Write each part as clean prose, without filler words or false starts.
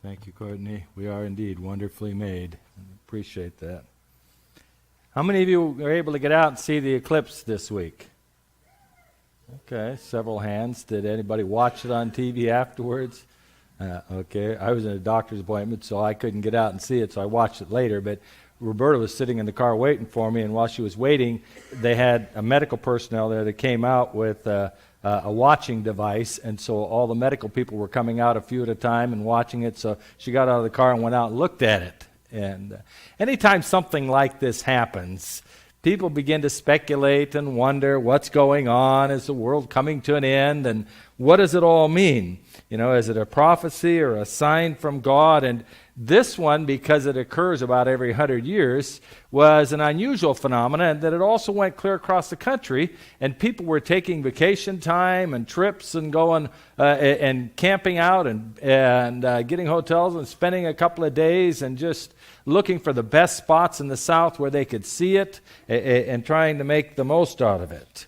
Thank you, Courtney. We are indeed wonderfully made. Appreciate that. How many of you were able to get out and see the eclipse this week? Okay, several hands. Did anybody watch it on TV afterwards? Okay, I was in a doctor's appointment, so I couldn't get out and see it, so I watched it later. But Roberta was sitting in the car waiting for me, and while she was waiting, they had a medical personnel there that came out with a watching device, and so all the medical people were coming out a few at a time and watching it. So she got out of the car and went out and looked at it. And anytime something like this happens, people begin to speculate and wonder what's going on. Is the world coming to an end? And what does it all mean? You know, is it a prophecy or a sign from God? And this one, because it occurs about every 100 years, was an unusual phenomenon, that it also went clear across the country, and people were taking vacation time and trips and going and camping out and getting hotels and spending a couple of days and just looking for the best spots in the South where they could see it and trying to make the most out of it.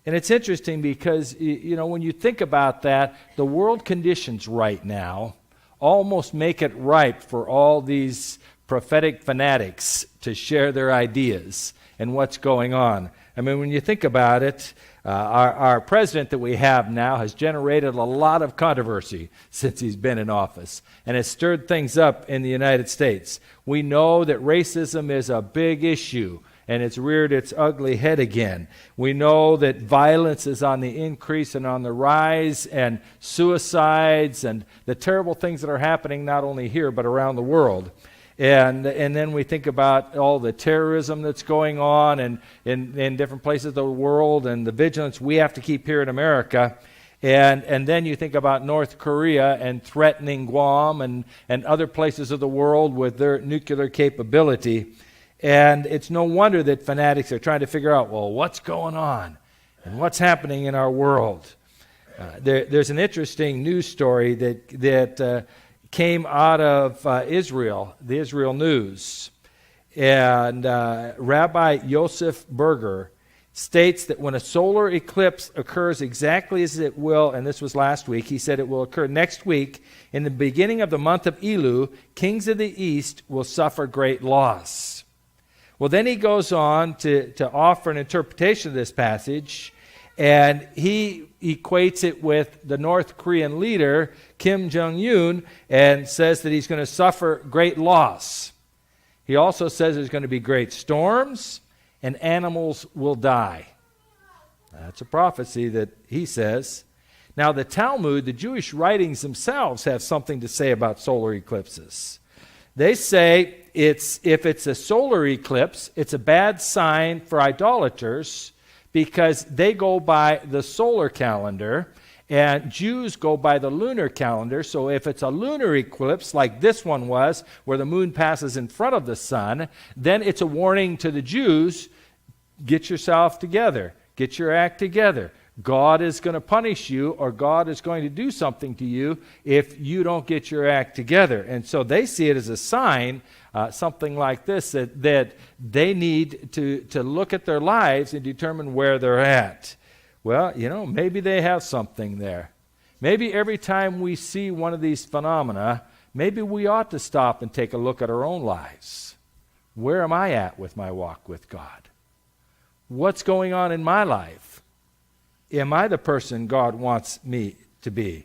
And it's interesting because, you know, when you think about that, the world conditions right now almost make it ripe for all these prophetic fanatics to share their ideas and what's going on. I mean, when you think about it, our president that we have now has generated a lot of controversy since he's been in office, and has stirred things up in the United States. We know that racism is a big issue, and it's reared its ugly head again. We know that violence is on the increase and on the rise, and suicides and the terrible things that are happening not only here but around the world. And then we think about all the terrorism that's going on and in different places of the world, and the vigilance we have to keep here in America. And then you think about North Korea and threatening Guam and other places of the world with their nuclear capability. And it's no wonder that fanatics are trying to figure out, well, what's going on and what's happening in our world. There's an interesting news story that came out of Israel, the Israel News. And Rabbi Yosef Berger states that when a solar eclipse occurs exactly as it will, and this was last week, he said it will occur next week, in the beginning of the month of Elul, kings of the East will suffer great loss. Well, then he goes on to offer an interpretation of this passage, and he equates it with the North Korean leader, Kim Jong-un, and says that he's going to suffer great loss. He also says there's going to be great storms, and animals will die. That's a prophecy that he says. Now, the Talmud, the Jewish writings themselves, have something to say about solar eclipses. They say if it's a solar eclipse, it's a bad sign for idolaters because they go by the solar calendar and Jews go by the lunar calendar. So if it's a lunar eclipse like this one was, where the moon passes in front of the sun, then it's a warning to the Jews, get yourself together, get your act together. God is going to punish you, or God is going to do something to you if you don't get your act together. And so they see it as a sign, something like this, that they need to look at their lives and determine where they're at. Well, you know, maybe they have something there. Maybe every time we see one of these phenomena, maybe we ought to stop and take a look at our own lives. Where am I at with my walk with God? What's going on in my life? Am I the person God wants me to be?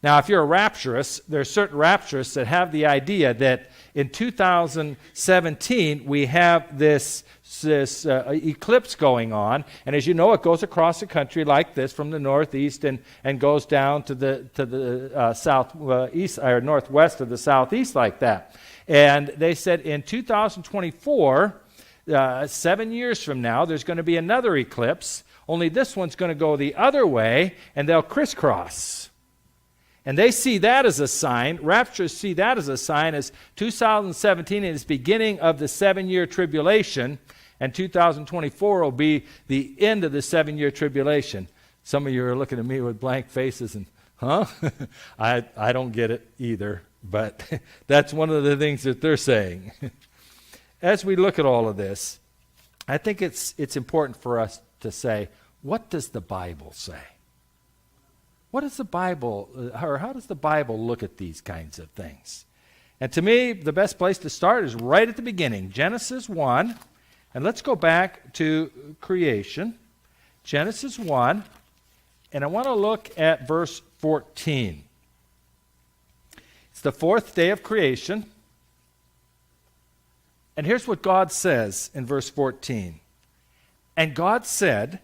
Now, if you're a rapturist, there are certain rapturists that have the idea that in 2017 we have this eclipse going on, and as you know, it goes across the country like this from the northeast and goes down to the southeast or northwest of the southeast like that. And they said in 2024, 7 years from now, there's going to be another eclipse. Only this one's going to go the other way, and they'll crisscross. And they see that as a sign. Rapturists see that as a sign as 2017 is beginning of the 7-year tribulation, and 2024 will be the end of the 7-year tribulation. Some of you are looking at me with blank faces and, huh? I don't get it either, but that's one of the things that they're saying. As we look at all of this, I think it's important for us to say, what does the Bible say? What does the Bible, or how does the Bible look at these kinds of things? And to me, the best place to start is right at the beginning, Genesis 1. And let's go back to creation. Genesis 1. And I want to look at verse 14. It's the fourth day of creation. And here's what God says in verse 14. And God said,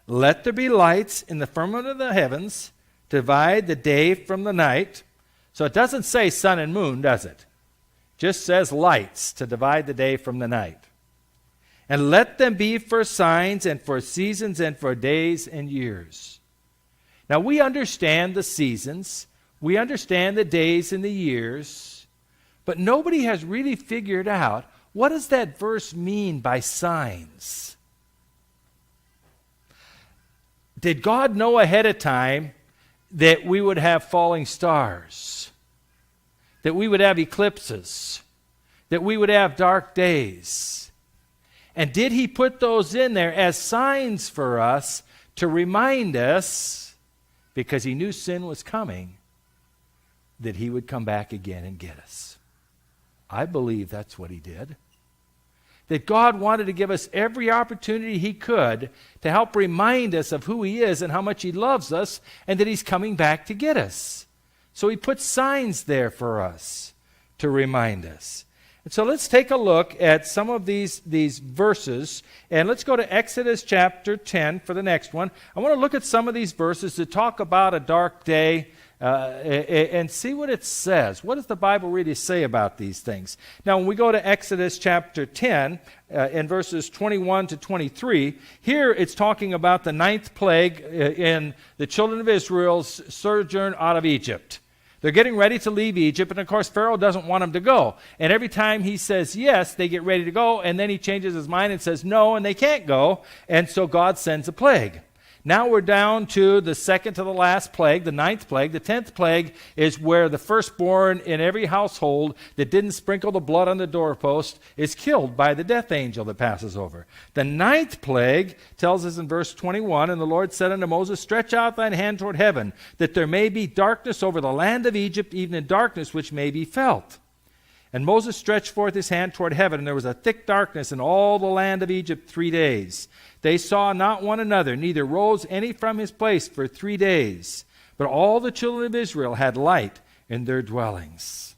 let there be lights in the firmament of the heavens, to divide the day from the night. So it doesn't say sun and moon, does it? Just says lights to divide the day from the night. And let them be for signs and for seasons and for days and years. Now we understand the seasons, we understand the days and the years, but nobody has really figured out what does that verse mean by signs. Did God know ahead of time that we would have falling stars, that we would have eclipses, that we would have dark days? And did he put those in there as signs for us to remind us, because he knew sin was coming, that he would come back again and get us? I believe that's what he did. That God wanted to give us every opportunity he could to help remind us of who he is and how much he loves us, and that he's coming back to get us. So he put signs there for us to remind us. And so let's take a look at some of these verses, and let's go to Exodus chapter 10 for the next one. I want to look at some of these verses to talk about a dark day and see what it says. What does the Bible really say about these things? Now, when we go to Exodus chapter 10, in verses 21 to 23, here it's talking about the ninth plague in the children of Israel's sojourn out of Egypt. They're getting ready to leave Egypt, and of course Pharaoh doesn't want them to go. And every time he says yes, they get ready to go, and then he changes his mind and says no, and they can't go, and so God sends a plague. Now we're down to the second to the last plague, the ninth plague. The 10th plague is where the firstborn in every household that didn't sprinkle the blood on the doorpost is killed by the death angel that passes over. The ninth plague tells us in verse 21, and the Lord said unto Moses, stretch out thine hand toward heaven, that there may be darkness over the land of Egypt, even in darkness which may be felt. And Moses stretched forth his hand toward heaven, and there was a thick darkness in all the land of Egypt 3 days. They saw not one another, neither rose any from his place for 3 days. But all the children of Israel had light in their dwellings.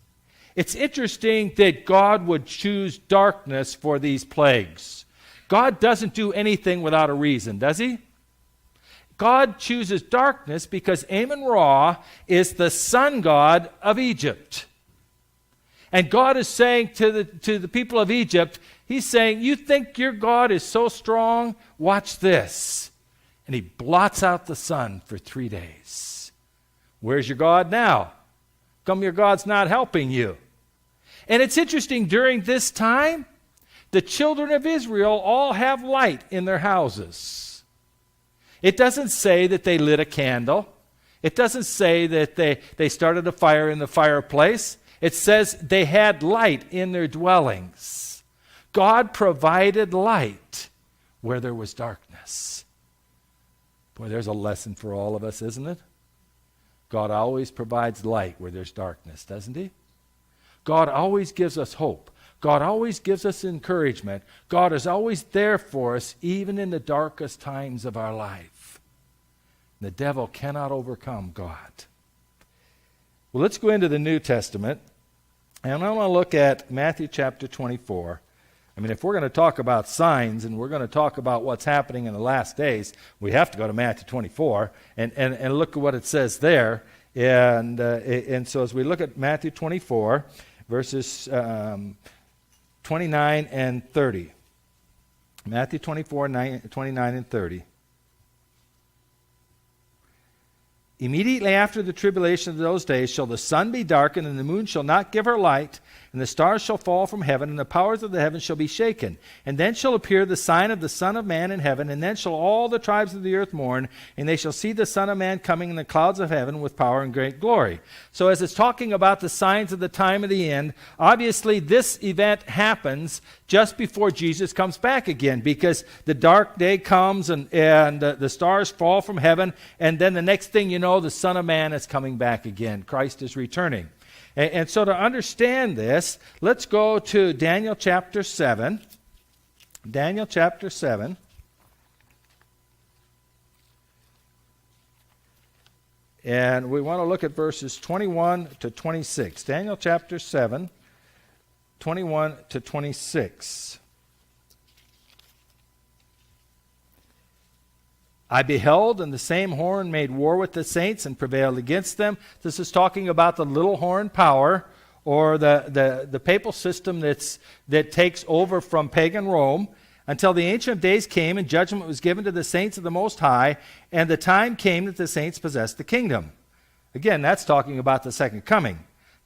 It's interesting that God would choose darkness for these plagues. God doesn't do anything without a reason, does he? God chooses darkness because Amun-Ra is the sun god of Egypt. And God is saying to the people of Egypt, he's saying, you think your God is so strong? Watch this. And he blots out the sun for 3 days. Where's your God now? Come, your God's not helping you. And it's interesting, during this time, the children of Israel all have light in their houses. It doesn't say that they lit a candle. It doesn't say that they started a fire in the fireplace. It says they had light in their dwellings. God provided light where there was darkness. Boy, there's a lesson for all of us, isn't it? God always provides light where there's darkness, doesn't he? God always gives us hope. God always gives us encouragement. God is always there for us, even in the darkest times of our life. The devil cannot overcome God. Well, let's go into the New Testament. And I want to look at Matthew chapter 24. I mean, if we're going to talk about signs and we're going to talk about what's happening in the last days, we have to go to Matthew 24 and look at what it says there. And so as we look at Matthew 24, verses 29 and 30. Matthew 24, 29 and 30. Immediately after the tribulation of those days shall the sun be darkened, and the moon shall not give her light, and the stars shall fall from heaven, and the powers of the heavens shall be shaken. And then shall appear the sign of the Son of Man in heaven, and then shall all the tribes of the earth mourn, and they shall see the Son of Man coming in the clouds of heaven with power and great glory. So as it's talking about the signs of the time of the end, obviously this event happens just before Jesus comes back again, because the dark day comes and the stars fall from heaven, and then the next thing you know, the Son of Man is coming back again. Christ is returning. And so to understand this, let's go to Daniel chapter 7. Daniel chapter 7. And we want to look at verses 21 to 26. Daniel chapter 7, 21 to 26. I beheld, and the same horn made war with the saints and prevailed against them. This is talking about the little horn power, or the papal system that takes over from pagan Rome, until the Ancient of Days came and judgment was given to the saints of the Most High, and the time came that the saints possessed the kingdom. Again, that's talking about the second coming.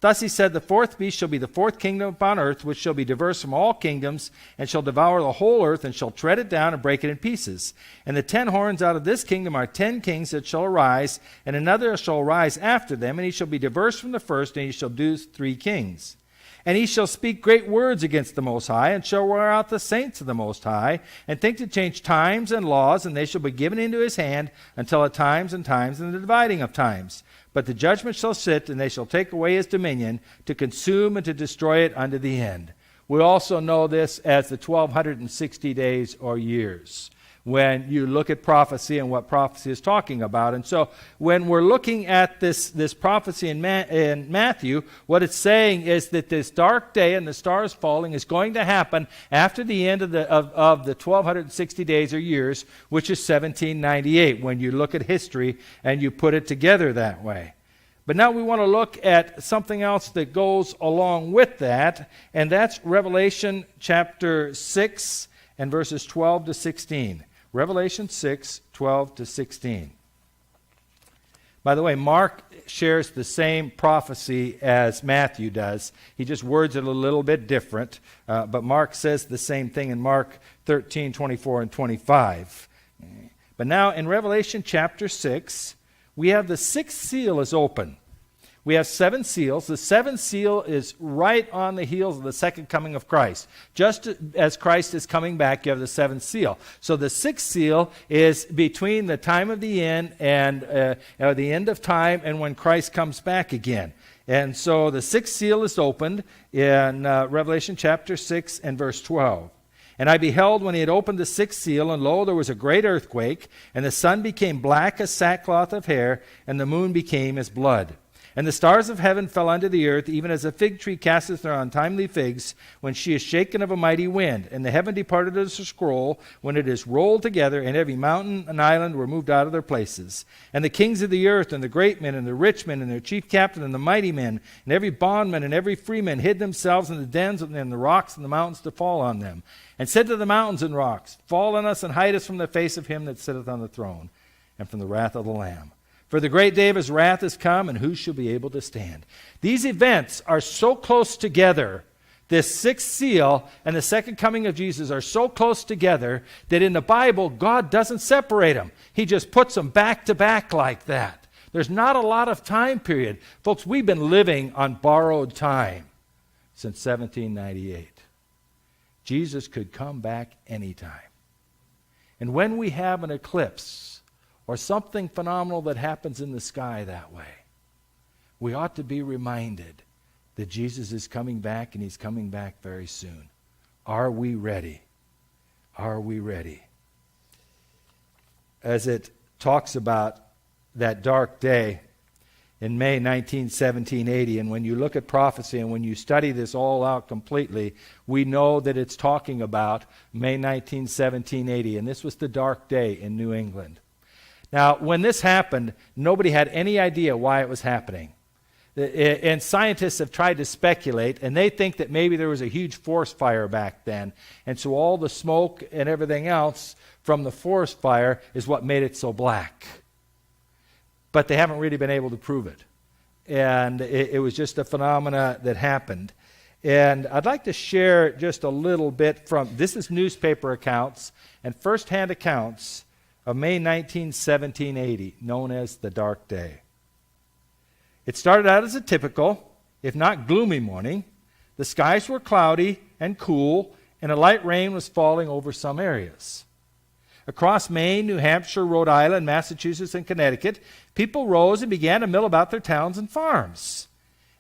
Thus he said, the fourth beast shall be the fourth kingdom upon earth, which shall be diverse from all kingdoms, and shall devour the whole earth, and shall tread it down and break it in pieces. And the 10 horns out of this kingdom are 10 kings that shall arise, and another shall arise after them, and he shall be diverse from the first, and he shall do 3 kings. And he shall speak great words against the Most High, and shall wear out the saints of the Most High, and think to change times and laws, and they shall be given into his hand until at times and times and the dividing of times. But the judgment shall sit, and they shall take away his dominion, to consume and to destroy it unto the end. We also know this as the 1260 days or years, when you look at prophecy and what prophecy is talking about. And so when we're looking at this prophecy in Matthew, what it's saying is that this dark day and the stars falling is going to happen after the end of the 1260 days or years, which is 1798, when you look at history and you put it together that way. But now we want to look at something else that goes along with that, and that's Revelation chapter 6 and verses 12 to 16. Revelation 6, 12 to 16. By the way, Mark shares the same prophecy as Matthew does. He just words it a little bit different. But Mark says the same thing in Mark 13, 24, and 25. But now in Revelation chapter 6, we have the 6th seal is open. We have 7 seals. The 7th seal is right on the heels of the second coming of Christ. Just as Christ is coming back, you have the 7th seal. So the 6th seal is between the time of the end and the end of time and when Christ comes back again. And so the 6th seal is opened in Revelation chapter 6 and verse 12. And I beheld when he had opened the 6th seal, and lo, there was a great earthquake, and the sun became black as sackcloth of hair, and the moon became as blood. And the stars of heaven fell unto the earth, even as a fig tree casteth her untimely figs, when she is shaken of a mighty wind. And the heaven departed as a scroll, when it is rolled together, and every mountain and island were moved out of their places. And the kings of the earth, and the great men, and the rich men, and their chief captain, and the mighty men, and every bondman, and every freeman, hid themselves in the dens and the rocks and the mountains to fall on them. And said to the mountains and rocks, fall on us, and hide us from the face of him that sitteth on the throne, and from the wrath of the Lamb. For the great day of his wrath is come, and who shall be able to stand? These events are so close together. This 6th seal and the second coming of Jesus are so close together that in the Bible, God doesn't separate them. He just puts them back to back like that. There's not a lot of time period. Folks, we've been living on borrowed time since 1798. Jesus could come back anytime. And when we have an eclipse, or something phenomenal that happens in the sky that way, we ought to be reminded that Jesus is coming back, and he's coming back very soon. Are we ready? Are we ready? As it talks about that dark day in May 1780, and when you look at prophecy and when you study this all out completely, we know that it's talking about May 1780, and this was the dark day in New England. Now, when this happened, nobody had any idea why it was happening. And scientists have tried to speculate, and they think that maybe there was a huge forest fire back then. And so all the smoke and everything else from the forest fire is what made it so black. But they haven't really been able to prove it. And it was just a phenomena that happened. And I'd like to share just a little bit this is newspaper accounts and first-hand accounts of May 19, 1780, known as the Dark Day. It started out as a typical, if not gloomy morning. The skies were cloudy and cool, and a light rain was falling over some areas. Across Maine, New Hampshire, Rhode Island, Massachusetts, and Connecticut, people rose and began to mill about their towns and farms.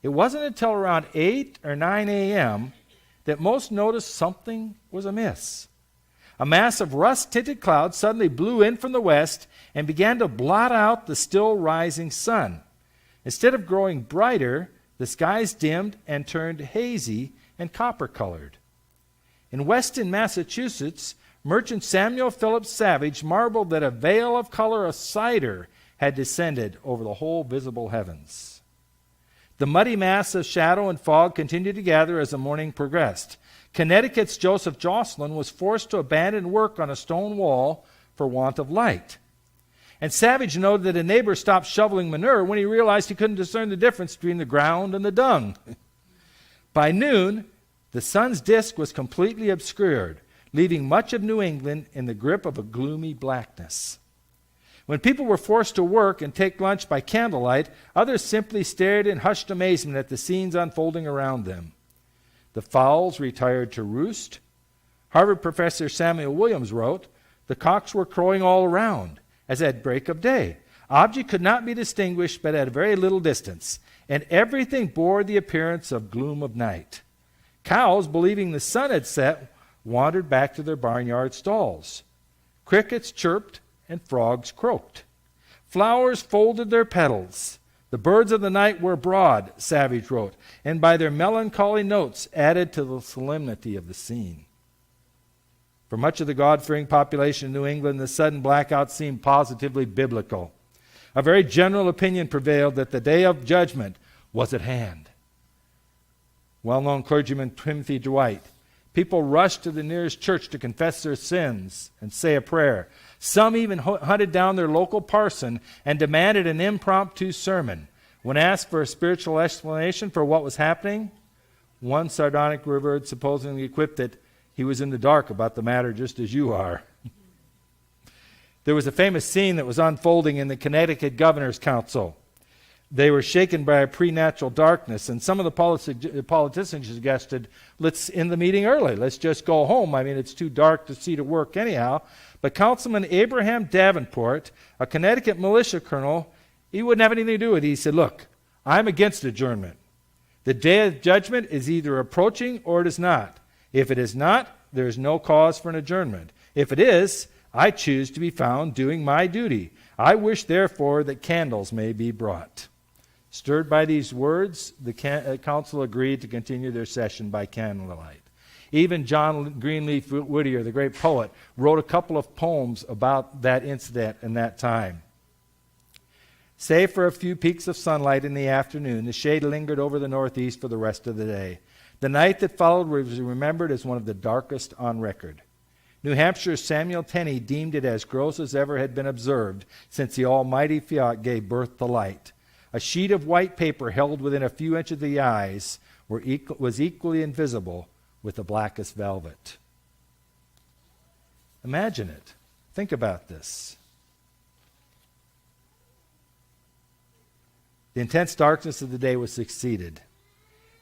It wasn't until around 8 or 9 a.m. that most noticed something was amiss. A mass of rust-tinted clouds suddenly blew in from the west and began to blot out the still rising sun. Instead of growing brighter, the skies dimmed and turned hazy and copper-colored. In Weston, Massachusetts, merchant Samuel Phillips Savage marveled that a veil of color of cider had descended over the whole visible heavens. The muddy mass of shadow and fog continued to gather as the morning progressed. Connecticut's Joseph Jocelyn was forced to abandon work on a stone wall for want of light. And Savage noted that a neighbor stopped shoveling manure when he realized he couldn't discern the difference between the ground and the dung. By noon, the sun's disk was completely obscured, leaving much of New England in the grip of a gloomy blackness. When people were forced to work and take lunch by candlelight, others simply stared in hushed amazement at the scenes unfolding around them. The fowls retired to roost. Harvard professor Samuel Williams wrote, "The cocks were crowing all around, as at break of day. Object could not be distinguished but at a very little distance, and everything bore the appearance of gloom of night. Cows, believing the sun had set, wandered back to their barnyard stalls. Crickets chirped, and frogs croaked. Flowers folded their petals. The birds of the night were abroad," Savage wrote, "and by their melancholy notes added to the solemnity of the scene." For much of the God-fearing population of New England, the sudden blackout seemed positively biblical. A very general opinion prevailed that the day of judgment was at hand. Well-known clergyman Timothy Dwight. People rushed to the nearest church to confess their sins and say a prayer. Some even hunted down their local parson and demanded an impromptu sermon. When asked for a spiritual explanation for what was happening, one sardonic revert supposedly quipped that he was in the dark about the matter just as you are. There was a famous scene that was unfolding in the Connecticut Governor's Council. They were shaken by a preternatural darkness, and some of the politicians suggested, let's end the meeting early. Let's just go home. I mean, it's too dark to see to work anyhow. But Councilman Abraham Davenport, a Connecticut militia colonel, he wouldn't have anything to do with it. He said, "Look, I'm against adjournment. The day of judgment is either approaching or it is not. If it is not, there is no cause for an adjournment. If it is, I choose to be found doing my duty. I wish, therefore, that candles may be brought." Stirred by these words, the council agreed to continue their session by candlelight. Even John Greenleaf Whittier, the great poet, wrote a couple of poems about that incident and that time. Save for a few peaks of sunlight in the afternoon, the shade lingered over the northeast for the rest of the day. The night that followed was remembered as one of the darkest on record. New Hampshire's Samuel Tenney deemed it as gross as ever had been observed since the almighty fiat gave birth to light. A sheet of white paper held within a few inches of the eyes was equally invisible with the blackest velvet. Imagine it. Think about this. The intense darkness of the day was succeeded,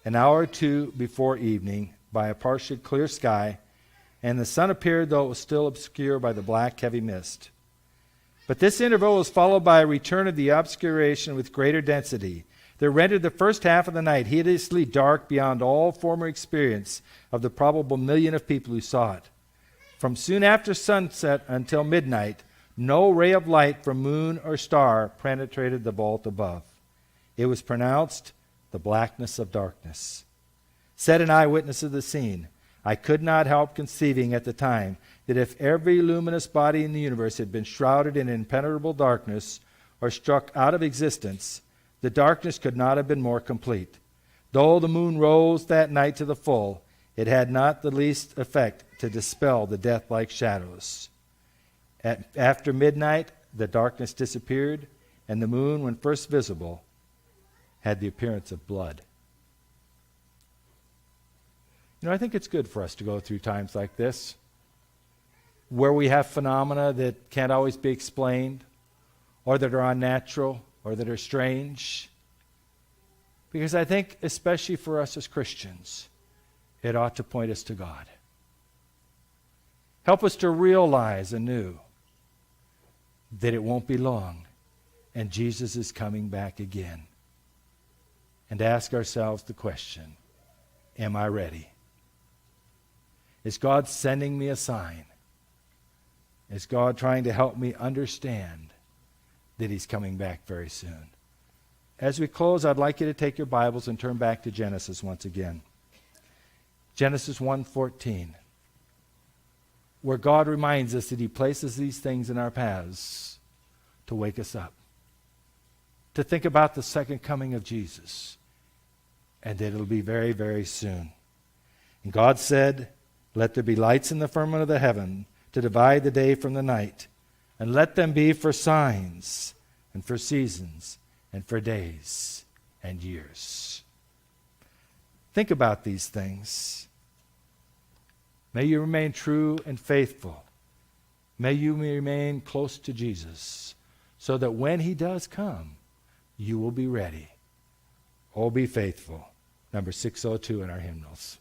an hour or two before evening, by a partially clear sky, and the sun appeared, though it was still obscured by the black, heavy mist. But this interval was followed by a return of the obscuration with greater density that rendered the first half of the night hideously dark beyond all former experience of the probable million of people who saw it. From soon after sunset until midnight, no ray of light from moon or star penetrated the vault above. It was pronounced the blackness of darkness. Said an eyewitness of the scene, "I could not help conceiving at the time that if every luminous body in the universe had been shrouded in impenetrable darkness or struck out of existence, the darkness could not have been more complete. Though the moon rose that night to the full, it had not the least effect to dispel the death-like shadows. After midnight, the darkness disappeared, and the moon, when first visible, had the appearance of blood." I think it's good for us to go through times like this, where we have phenomena that can't always be explained, or that are unnatural, or that are strange. Because I think, especially for us as Christians, it ought to point us to God. Help us to realize anew that it won't be long, and Jesus is coming back again. And ask ourselves the question, am I ready? Is God sending me a sign? Is God trying to help me understand that He's coming back very soon? As we close, I'd like you to take your Bibles and turn back to Genesis once again. Genesis 1:14, where God reminds us that He places these things in our paths to wake us up, to think about the second coming of Jesus, and that it'll be very, very soon. And God said, "Let there be lights in the firmament of the heaven to divide the day from the night, and let them be for signs and for seasons and for days and years." Think about these things. May you remain true and faithful. May you remain close to Jesus, so that when He does come, you will be ready. Oh, be faithful. Number 602 in our hymnals.